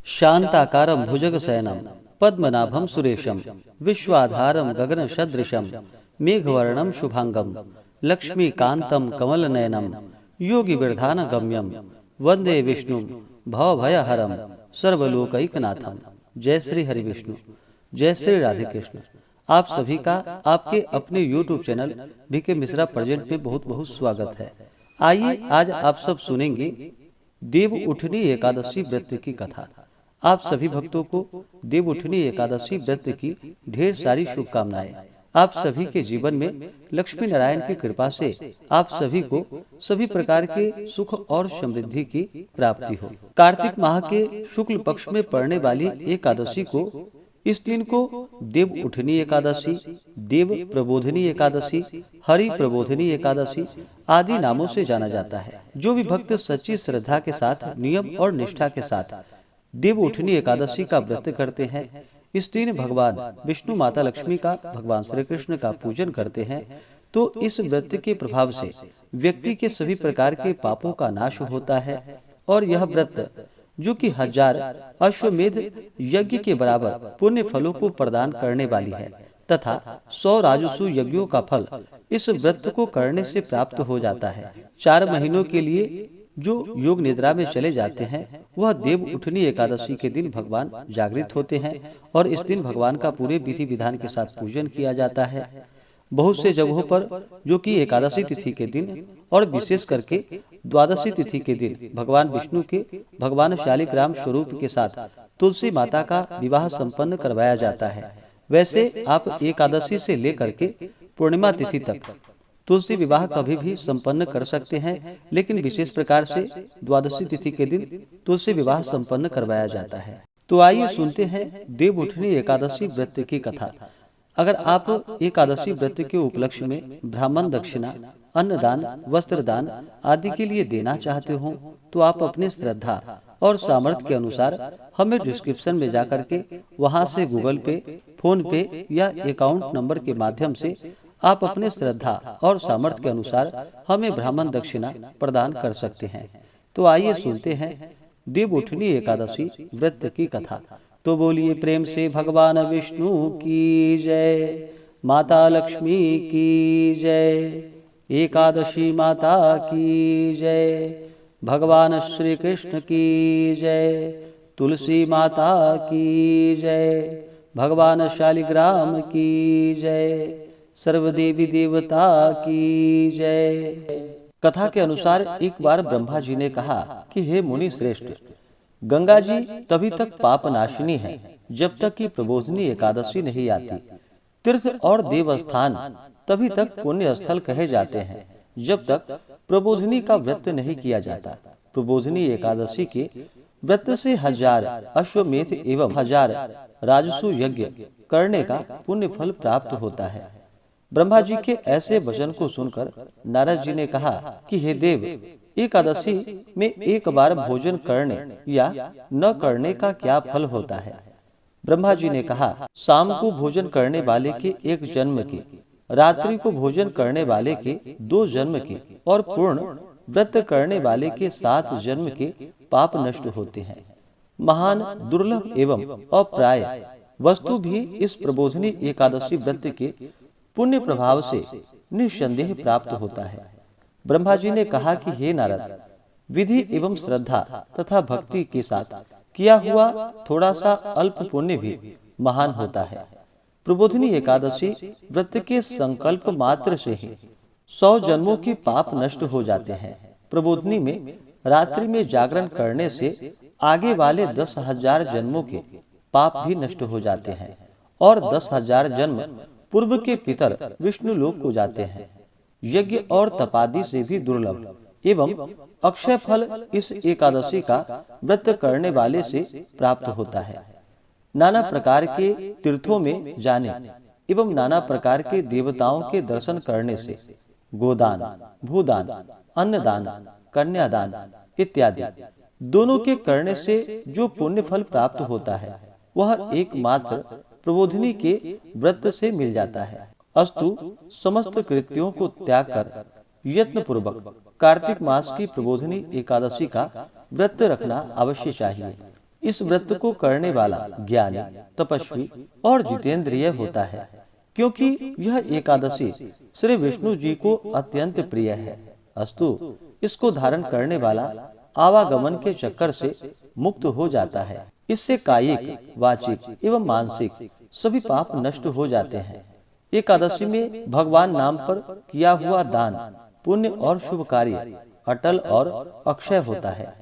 शांताकारं भुजगशयनं पद्मनाभं सुरेशं विश्वाधारं गगनसदृशं मेघवर्णं शुभांगं लक्ष्मीकान्तं कमलनयनं योगिविरधानगम्यं वंदे विष्णुं भवभयहरं सर्वलोकैकनाथं। जय श्री हरि विष्णु, जय श्री राधे कृष्ण। आप सभी का आपके अपने YouTube channel BK Mishra present में बहुत बहुत स्वागत है। आइए आज आप सब सुनेंगे देव उठनी एकादशी व्रत की कथा। आप सभी भक्तों को देव उठनी एकादशी व्रत की ढेर सारी शुभकामनाएं। आप सभी के जीवन में लक्ष्मी नारायण की कृपा से आप सभी को सभी प्रकार के सुख और समृद्धि की प्राप्ति हो। कार्तिक माह के शुक्ल पक्ष में पड़ने वाली एकादशी को इस दिन को देव उठनी एकादशी, देव प्रबोधनी एकादशी, हरि प्रबोधनी एकादशी आदि नामों से जाना जाता है। जो भी भक्त सच्ची श्रद्धा के साथ नियम और निष्ठा के साथ देव उठनी एकादशी का व्रत करते हैं, इस दिन भगवान विष्णु, माता लक्ष्मी का, भगवान श्री कृष्ण का पूजन करते हैं, तो इस व्रत के प्रभाव से व्यक्ति के सभी प्रकार के पापों का नाश होता है। और यह व्रत जो कि 1000 अश्वमेध यज्ञ के बराबर पुण्य फलों को प्रदान करने वाली है तथा 100 राजसु यज्ञों का फल इस व्रत को करने से प्राप्त हो जाता है। 4 महीनों के लिए जो योग निद्रा में चले जाते हैं, वह देव उठनी एकादशी के दिन भगवान जागृत होते हैं और इस दिन भगवान का पूरे विधि विधान के साथ पूजन किया जाता है। बहुत से जगहों पर जो कि एकादशी तिथि के दिन और विशेष करके द्वादशी तिथि के दिन भगवान विष्णु के भगवान शालिग्राम स्वरूप के साथ तुलसी माता का विवाह संपन्न करवाया जाता है। वैसे आप एकादशी से लेकर के पूर्णिमा तिथि तक तुलसी विवाह कभी भी संपन्न कर सकते हैं, लेकिन विशेष प्रकार से द्वादशी तिथि के दिन तुलसी विवाह संपन्न करवाया जाता है। तो आइए सुनते हैं देव उठनी एकादशी व्रत की कथा। अगर आप एकादशी व्रत के उपलक्ष्य में ब्राह्मण दक्षिणा, अन्नदान, वस्त्रदान आदि के लिए देना चाहते हो, तो आप अपनी श्रद्धा और सामर्थ्य के अनुसार हमें डिस्क्रिप्शन में जाकर के वहां से गूगल पे, फोन पे या अकाउंट नंबर के माध्यम से आप अपने श्रद्धा और सामर्थ्य के अनुसार हमें ब्राह्मण दक्षिणा प्रदान कर सकते हैं। तो आइए सुनते हैं देव उठनी एकादशी व्रत की कथा। तो बोलिए प्रेम से भगवान विष्णु की जय, माता लक्ष्मी की जय, एकादशी माता की जय, भगवान श्री कृष्ण की जय, तुलसी माता की जय, भगवान शालिग्राम की जय, सर्वदेवी देवता की जय। कथा के अनुसार एक बार ब्रह्मा जी ने कहा कि हे मुनि श्रेष्ठ, गंगा जी तभी तक पाप नाशिनी है जब तक कि प्रबोधनी एकादशी नहीं आती। तीर्थ और देवस्थान तभी तक पुण्य स्थल कहे जाते हैं जब तक प्रबोधनी का व्रत नहीं किया जाता। प्रबोधनी एकादशी के व्रत से 1000 अश्वमेध एवं 1000 राजसु यज्ञ करने का पुण्य फल प्राप्त होता है। ब्रह्मा जी के ऐसे वचन को सुनकर नारद जी ने कहा कि हे देव, एकादशी में एक बार भोजन करने या न करने का क्या फल होता है? ब्रह्मा जी ने कहा, शाम को भोजन करने वाले के 1 जन्म के, रात्रि को भोजन करने वाले के 2 जन्म के और पूर्ण व्रत करने वाले के 7 जन्म के पाप नष्ट होते हैं। महान, दुर्लभ एवं अप्राय वस्तु भी इस प्रबोधनी एकादशी व्रत के पुण्य प्रभाव से निस्संदेह प्राप्त होता है। ब्रह्मा जी ने कहा कि हे नारद, विधि एवं श्रद्धा तथा भक्ति के साथ किया हुआ थोड़ा सा अल्प पुण्य भी महान होता है। प्रबोधनी एकादशी व्रत के संकल्प मात्र से ही 100 जन्मों के पाप नष्ट हो जाते हैं। प्रबोधनी में रात्रि में जागरण करने से आगे वाले 10,000 जन्मों के पाप भी नष्ट हो जाते हैं और 10,000 जन्म पूर्व के पितर विष्णु लोक को जाते हैं। यज्ञ और तपादि से भी दुर्लभ एवं अक्षय फल इस एकादशी का व्रत करने वाले से प्राप्त होता है। नाना प्रकार के तीर्थों में जाने एवं नाना प्रकार के देवताओं के दर्शन करने से गोदान, भूदान, अन्नदान, कन्यादान इत्यादि दोनों के करने से जो पुण्य फल प्राप्त होता है, वह एकमात्र प्रबोधनी के व्रत से मिल जाता है। अस्तु, समस्त कृत्यों को त्याग कर यत्न पूर्वक कार्तिक मास की प्रबोधनी एकादशी का व्रत रखना अवश्य चाहिए। इस व्रत को करने वाला ज्ञानी, तपस्वी और जितेंद्रिय होता है, क्योंकि यह एकादशी श्री विष्णु जी को अत्यंत प्रिय है। अस्तु इसको धारण करने वाला आवागमन के चक्कर से मुक्त हो जाता है। इससे कायिक, वाचिक एवं मानसिक सभी पाप नष्ट हो जाते हैं। एकादशी में भगवान नाम पर किया हुआ दान, पुण्य और शुभ कार्य अटल और अक्षय होता है।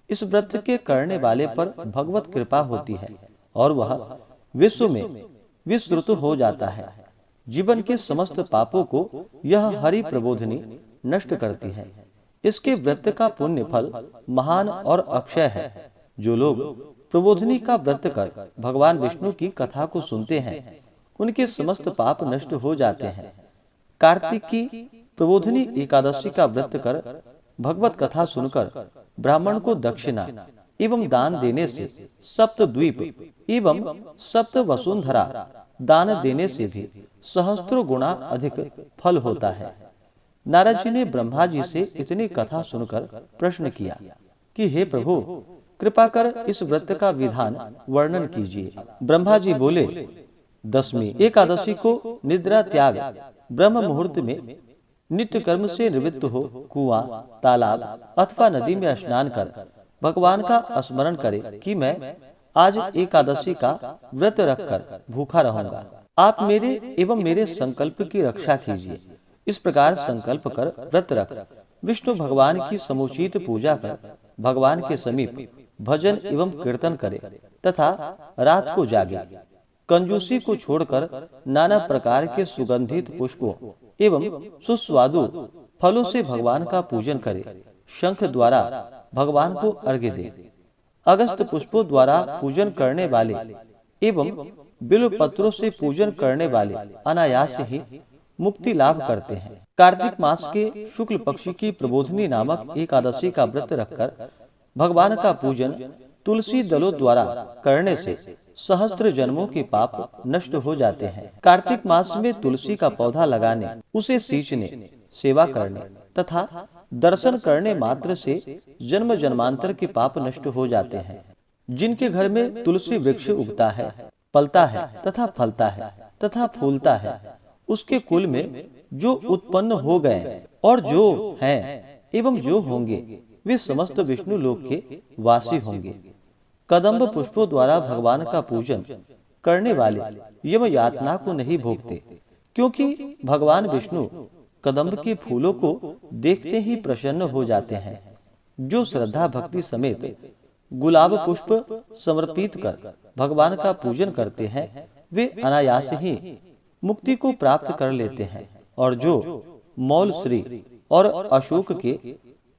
इस व्रत के करने वाले पर भगवत कृपा होती है और वह विश्व में विस्तृत हो जाता है। जीवन के समस्त पापों को यह हरि प्रबोधिनी नष्ट करती है। इसके व्रत का पुण्य फल महान और अक्षय है। जो लोग प्रबोधिनी का व्रत कर भगवान विष्णु की कथा को सुनते हैं, उनके समस्त पाप नष्ट हो जाते हैं। कार्तिक की प्रबोधिनी एकादशी का व्रत कर भगवत कथा सुनकर ब्राह्मण को दक्षिणा एवं दान देने से सप्तद्वीप एवं सप्त वसुंधरा दान देने से भी सहस्त्रों गुना अधिक फल होता है। नारद जी ने ब्रह्मा जी से इतनी कथा सुनकर प्रश्न किया कि हे प्रभु, कृपा कर इस व्रत का विधान वर्णन कीजिए। ब्रह्मा जी बोले, 10वीं एकादशी को निद्रा त्याग ब्रह्म मुहूर्त में नित्य कर्म से निवृत्त हो कुआं, तालाब अथवा नदी में स्नान कर भगवान का स्मरण करे कि मैं आज एकादशी का व्रत रखकर भूखा रहूंगा। आप मेरे एवं मेरे संकल्प की रक्षा कीजिए। इस प्रकार संकल्प कर व्रत रख विष्णु भगवान की समुचित पूजा कर भगवान के समीप भजन एवं कीर्तन करे तथा रात को जागे। कंजूसी को छोड़कर नाना प्रकार के सुगंधित पुष्पों एवं सुस्वादु फलों से भगवान का पूजन करे। शंख द्वारा भगवान को अर्घ्य दे। अगस्त पुष्पों द्वारा पूजन करने वाले एवं बिल्व पत्रों से पूजन करने वाले अनायास ही मुक्ति लाभ करते हैं। कार्तिक मास के शुक्ल पक्ष की प्रबोधिनी नामक एकादशी का व्रत रखकर भगवान का पूजन तुलसी दलों द्वारा करने से सहस्त्र जन्मों के पाप नष्ट हो जाते हैं। कार्तिक मास में तुलसी का पौधा लगाने, उसे सींचने, सेवा करने तथा दर्शन करने मात्र से जन्म जन्मांतर के पाप नष्ट हो जाते हैं। जिनके घर में तुलसी वृक्ष उगता है, पलता है तथा फलता है तथा फूलता है, उसके कुल में जो उत्पन्न हो गए और जो हैं एवं जो होंगे, वे समस्त विष्णु लोक के वासी होंगे। कदम्ब पुष्पों द्वारा भगवान का पूजन करने वाले यम यातना को नहीं भोगते, क्योंकि भगवान विष्णु कदम्ब के फूलों को देखते ही प्रसन्न हो जाते हैं। जो श्रद्धा भक्ति समेत गुलाब पुष्प समर्पित कर भगवान का पूजन करते हैं, वे अनायास ही मुक्ति को प्राप्त कर लेते हैं। और जो मौल श्री और अशोक के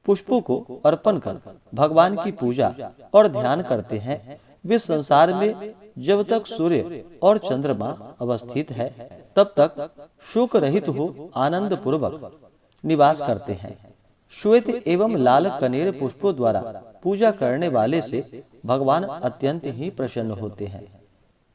पुष्पों को अर्पण कर भगवान की पूजा और ध्यान करते हैं, वे संसार में जब तक सूर्य और चंद्रमा अवस्थित है तब तक शोक रहित हो आनंद पूर्वक निवास करते हैं। श्वेत एवं लाल कनेर पुष्पों द्वारा पूजा करने वाले से भगवान अत्यंत ही प्रसन्न होते हैं।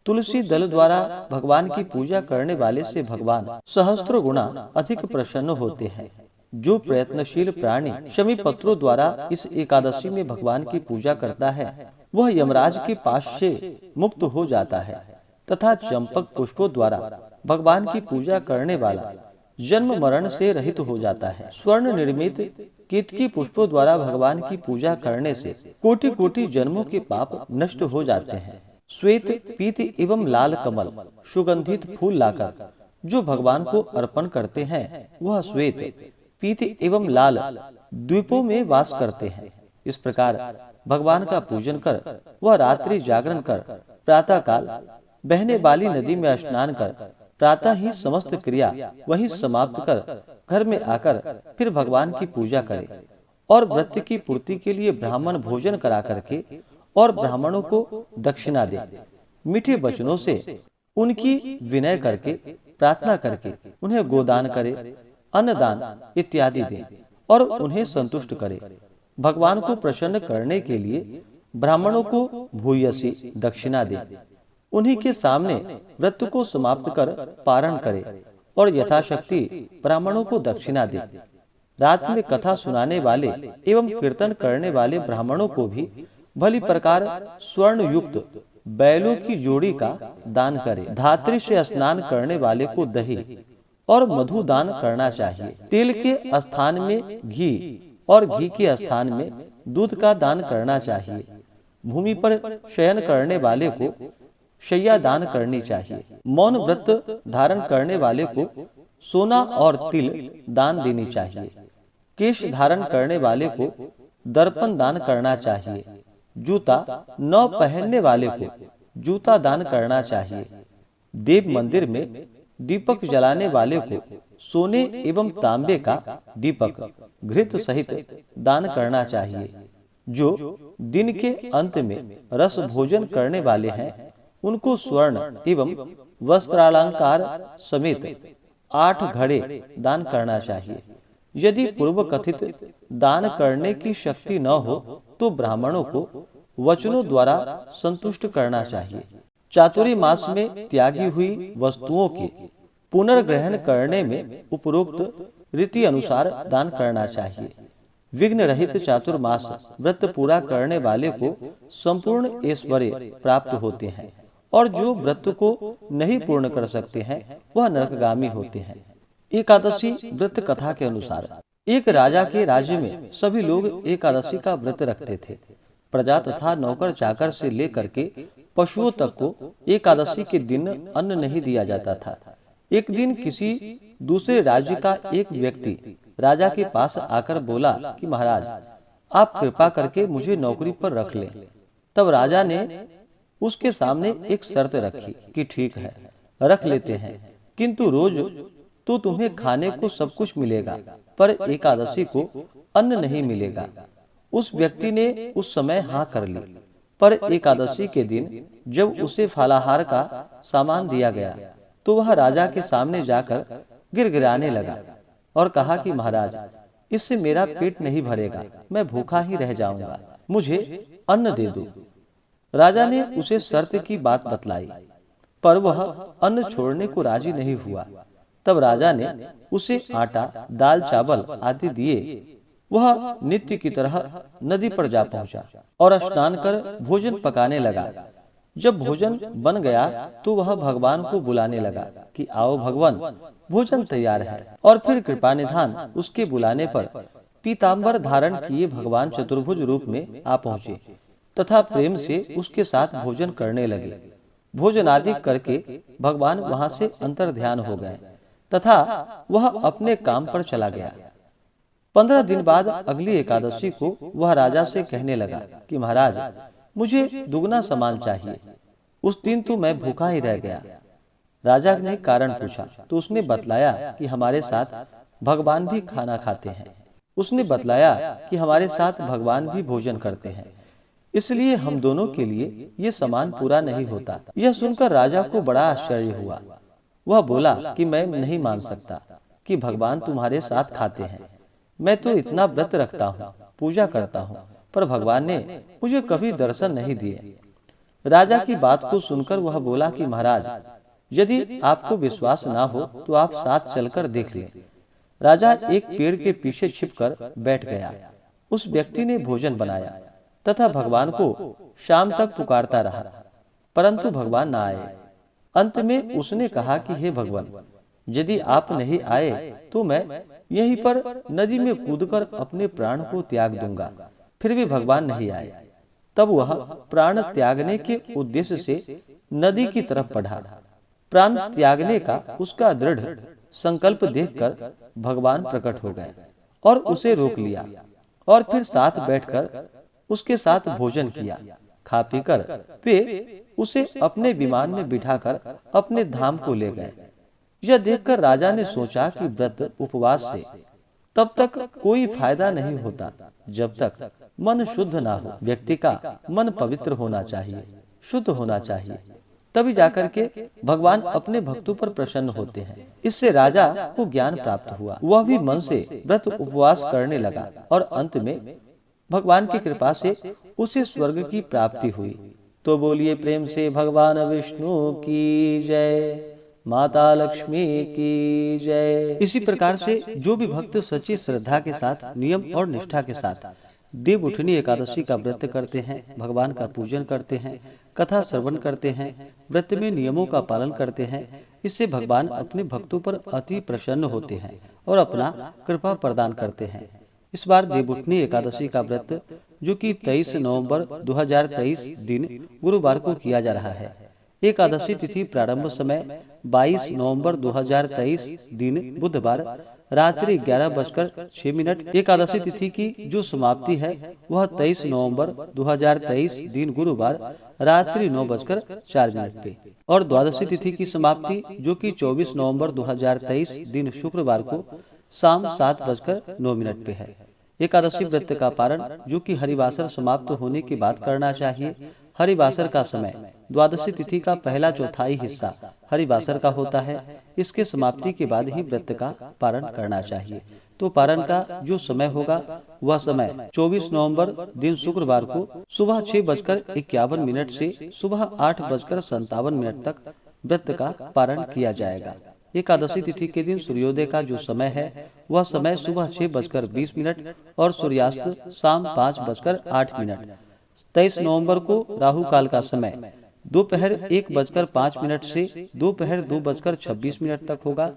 तुलसी दल द्वारा भगवान की पूजा करने वाले से भगवान सहस्त्र गुना अधिक प्रसन्न होते हैं। जो प्रयत्नशील प्राणी शमी पत्रों द्वारा इस एकादशी में भगवान की पूजा करता है, वह यमराज के पास से मुक्त हो जाता है तथा चंपक पुष्पों द्वारा भगवान की पूजा करने वाला जन्म मरण से रहित हो जाता है। स्वर्ण निर्मित केतकी पुष्पों द्वारा भगवान की पूजा करने से कोटि कोटि जन्मों के पाप नष्ट हो जाते हैं। श्वेत, पीत एवं लाल कमल सुगंधित फूल लाकर जो भगवान को अर्पण करते हैं, वह श्वेत, पीत एवं लाल द्वीपों में वास करते हैं। इस प्रकार भगवान का पूजन कर वह रात्रि जागरण कर प्रातः काल बहने वाली नदी में स्नान कर प्रातः ही समस्त क्रिया वही समाप्त कर घर में आकर फिर भगवान की पूजा करे और व्रत की पूर्ति के लिए ब्राह्मण भोजन करा करके और ब्राह्मणों को दक्षिणा दे। मीठे वचनों से उनकी विनय करके प्रार्थना करके उन्हें गोदान करे, अन्नदान इत्यादि दे और उन्हें संतुष्ट करे। भगवान को प्रसन्न करने के लिए ब्राह्मणों को भूयसी दक्षिणा दे। उन्हीं के सामने व्रत को समाप्त कर पारण करे और यथाशक्ति ब्राह्मणों को दक्षिणा दे। रात में कथा सुनाने वाले एवं कीर्तन करने वाले ब्राह्मणों को भी भली प्रकार स्वर्ण युक्त बैलों की जोड़ी का दान करे। धात्री से स्नान करने वाले को दही और मधु दान करना चाहिए। तेल के स्थान में घी और घी के स्थान में दूध का दान करना चाहिए। भूमि पर शयन करने वाले को शैया दान करनी चाहिए। मौन व्रत धारण करने वाले को सोना और तिल दान देनी चाहिए। केश धारण करने वाले को दर्पण दान करना चाहिए। जूता न पहनने वाले को जूता दान करना चाहिए। देव मंदिर में दीपक जलाने वाले को सोने एवं तांबे का दीपक घृत सहित दान करना चाहिए। जो दिन के अंत में रस भोजन करने वाले हैं उनको स्वर्ण एवं वस्त्रालंकार समेत 8 घड़े दान करना चाहिए। यदि पूर्व कथित दान करने की शक्ति न हो तो ब्राह्मणों को वचनों द्वारा संतुष्ट करना चाहिए। चातुर्मास मास में त्यागी हुई वस्तुओं के पुनर्ग्रहण करने में उपरोक्त रीति अनुसार दान करना चाहिए। विघ्न रहित चातुर्मास व्रत पूरा करने वाले को संपूर्ण ऐश्वर्य प्राप्त होते हैं और जो व्रत को नहीं पूर्ण कर सकते हैं वह नरकगामी होते हैं। एकादशी व्रत कथा के अनुसार एक राजा के राज्य में सभी लोग एकादशी का व्रत रखते थे। प्रजा तथा नौकर चाकर से लेकर के पशुओं तक को एकादशी के दिन अन्न नहीं दिया जाता था। एक दिन किसी दूसरे राज्य का एक व्यक्ति राजा के पास आकर बोला कि महाराज, आप कृपा करके मुझे नौकरी पर रख लें। तब राजा ने उसके सामने एक शर्त रखी कि ठीक है, रख लेते हैं, किंतु रोज तो तुम्हें खाने को सब कुछ मिलेगा, पर एकादशी को अन्न नहीं मिलेगा। उस व्यक्ति ने उस समय हाँ कर ली, पर एकादशी के दिन जब उसे फलाहार का सामान दिया गया तो वह राजा के सामने जाकर गिड़गिड़ाने लगा और कहा कि महाराज, इससे मेरा पेट नहीं भरेगा, मैं भूखा ही रह जाऊंगा, मुझे अन्न दे दो। राजा ने उसे शर्त की बात बतलाई, पर वह अन्न छोड़ने को राजी नहीं हुआ। तब राजा ने उसे आटा, दाल, चावल आदि दिए। वह नित्य की तरह नदी पर जा पहुंचा और स्नान कर भोजन पकाने लगा। जब भोजन बन गया तो वह भगवान को बुलाने लगा कि आओ भगवान, भोजन तैयार है। और फिर कृपा निधान उसके बुलाने पर पीताम्बर धारण किए भगवान चतुर्भुज रूप में आ पहुंचे तथा प्रेम से उसके साथ भोजन करने लगे। भोजन आदि करके भगवान वहां से अंतर ध्यान हो गए तथा वह अपने काम पर चला गया। 15 दिन बाद अगली एकादशी को वह राजा से कहने लगा कि महाराज, मुझे दुगना सामान चाहिए। उस दिन तो मैं भूखा ही रह गया। राजा ने कारण पूछा तो उसने बतलाया कि हमारे साथ भगवान भी खाना खाते हैं। उसने बतलाया कि हमारे साथ भगवान भी भोजन करते हैं, इसलिए हम दोनों के लिए ये सामान पूरा नहीं होता। यह सुनकर राजा को बड़ा आश्चर्य हुआ। वह बोला कि मैं नहीं मान सकता कि भगवान तुम्हारे साथ खाते हैं। मैं तो इतना व्रत रखता हूँ, पूजा करता हूँ, पर भगवान ने मुझे कभी दर्शन नहीं दिए। राजा की बात को सुनकर वह बोला कि महाराज, यदि आपको विश्वास ना हो तो आप साथ चलकर देख लें। राजा एक पेड़ के पीछे छिपकर बैठ गया। उस व्यक्ति ने भोजन बनाया तथा भगवान को शाम तक पुकारता रहा, परंतु भगवान न आए। अंत में उसने कहा कि हे भगवान, यदि आप नहीं आए तो मैं यहीं पर नदी में कूदकर अपने प्राण को त्याग दूंगा। फिर भी भगवान नहीं आए। तब वह प्राण त्यागने के उद्देश्य से नदी की तरफ बढ़ा। प्राण त्यागने का उसका दृढ़ संकल्प देखकर भगवान प्रकट हो गए और उसे रोक लिया और फिर साथ बैठकर उसके साथ भोजन किया। खा पीकर वे उसे अपने विमान में बिठाकर अपने धाम को ले गए। यह देखकर राजा ने सोचा कि व्रत उपवास से तब तक कोई फायदा नहीं होता जब तक मन शुद्ध ना हो। व्यक्ति का मन पवित्र होना चाहिए, शुद्ध होना चाहिए, तभी जाकर के भगवान अपने भक्तों पर प्रसन्न होते हैं। इससे राजा को ज्ञान प्राप्त हुआ। वह भी मन से व्रत उपवास करने लगा और अंत में भगवान की कृपा से उसे स्वर्ग की प्राप्ति हुई। तो बोलिए प्रेम से भगवान विष्णु की जय, माता लक्ष्मी की जय। इसी प्रकार से जो भी भक्त सच्ची श्रद्धा के साथ, नियम और निष्ठा के साथ देवउठनी एकादशी का व्रत करते हैं, भगवान का पूजन करते हैं, कथा श्रवण करते हैं, व्रत में नियमों का पालन करते हैं, इससे भगवान अपने भक्तों पर अति प्रसन्न होते हैं और अपना कृपा प्रदान करते हैं। इस बार देवउठनी एकादशी का व्रत जो कि 23 नवंबर 2023 दिन गुरुवार को किया जा रहा है। एकादशी तिथि प्रारंभ समय 22 नवंबर 2023 दिन बुधवार रात्रि 11:06। एकादशी तिथि की जो समाप्ति है वह 23 नवंबर 2023 दिन गुरुवार रात्रि 9:04 पे और द्वादशी तिथि की समाप्ति जो कि 24 नवंबर 2023 दिन शुक्रवार को शाम 7:09 पे है। एकादशी व्रत का पारण जो कि हरिवासर समाप्त होने के बाद करना चाहिए। हरिवासर का समय द्वादशी तिथि का पहला चौथाई हिस्सा हरिवासर का होता है। इसके समाप्ति के बाद ही व्रत का पारण करना चाहिए। तो पारण का जो समय होगा वह समय 24 नवंबर दिन शुक्रवार को सुबह 6:51 से सुबह 8:57 तक व्रत का पारण किया जाएगा। एकादशी तिथि के दिन सूर्योदय का जो समय है वह समय सुबह 6:20 और सूर्यास्त शाम 5:08। 23 नवंबर को राहु काल का समय दोपहर 1:05 से दोपहर 2:26 तक होगा।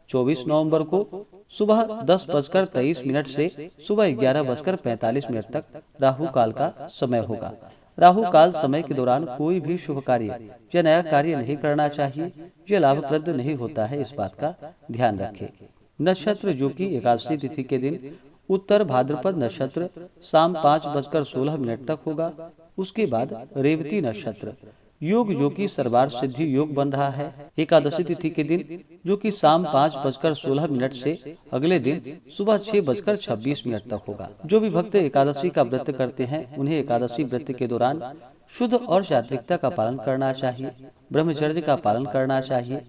24 नवंबर को सुबह 10:23 से सुबह 11:45 तक राहु काल का समय होगा। राहु काल समय के दौरान कोई भी शुभ कार्य या नया कार्य नहीं करना चाहिए। यह लाभप्रद नहीं होता है, इस बात का ध्यान रखें। नक्षत्र जो कि एकादशी तिथि के दिन उत्तर भाद्रपद नक्षत्र शाम 5:16 तक होगा। उसके बाद रेवती नक्षत्र योग जो कि सर्वार्थ सिद्धि योग बन रहा है। एकादशी तिथि के दिन जो कि शाम 5:16 से अगले दिन सुबह 6:26 तक होगा। जो भी भक्त एकादशी का व्रत करते हैं उन्हें एकादशी व्रत के दौरान शुद्ध और सात्विकता का पालन करना चाहिए, ब्रह्मचर्य का पालन करना चाहिए।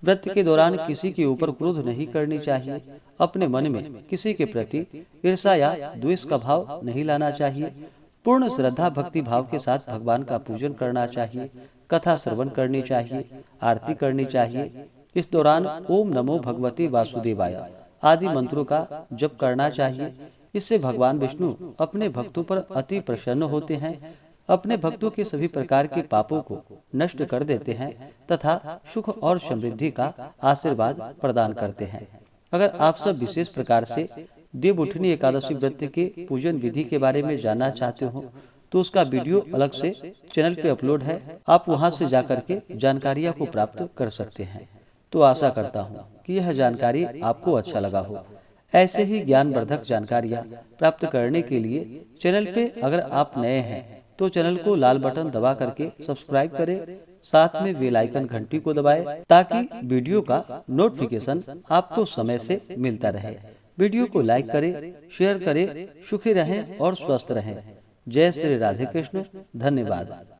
व्रत के दौरान किसी के ऊपर क्रोध नहीं करनी चाहिए। अपने मन में किसी के प्रति ईर्ष्या या द्वेष का भाव नहीं लाना चाहिए। पूर्ण श्रद्धा भक्ति भाव के साथ भगवान का पूजन करना चाहिए, कथा श्रवण करनी चाहिए, आरती करनी चाहिए। इस दौरान ओम नमो भगवते वासुदेवाय आदि मंत्रों का जप करना चाहिए। इससे भगवान विष्णु अपने भक्तों पर अति प्रसन्न होते हैं, अपने भक्तों के सभी प्रकार के पापों को नष्ट कर देते हैं तथा सुख और समृद्धि का आशीर्वाद प्रदान करते हैं। अगर आप सब विशेष प्रकार से देवउठनी एकादशी व्रत के पूजन विधि के बारे में जानना चाहते हो तो उसका वीडियो अलग से चैनल पे अपलोड है, आप वहां से जाकर के जानकारियां को प्राप्त कर सकते हैं। तो आशा करता हूं कि यह जानकारी आपको अच्छा लगा हो। ऐसे ही ज्ञानवर्धक जानकारियां प्राप्त करने के लिए चैनल पे अगर आप नए हैं तो चैनल को लाल बटन दबा करके सब्सक्राइब करें, साथ में बेल आइकन घंटी को दबाएं ताकि वीडियो का नोटिफिकेशन आपको समय से मिलता रहे। वीडियो को लाइक करें, शेयर करें, सुखी रहें और स्वस्थ रहें। जय श्री राधे कृष्ण। धन्यवाद।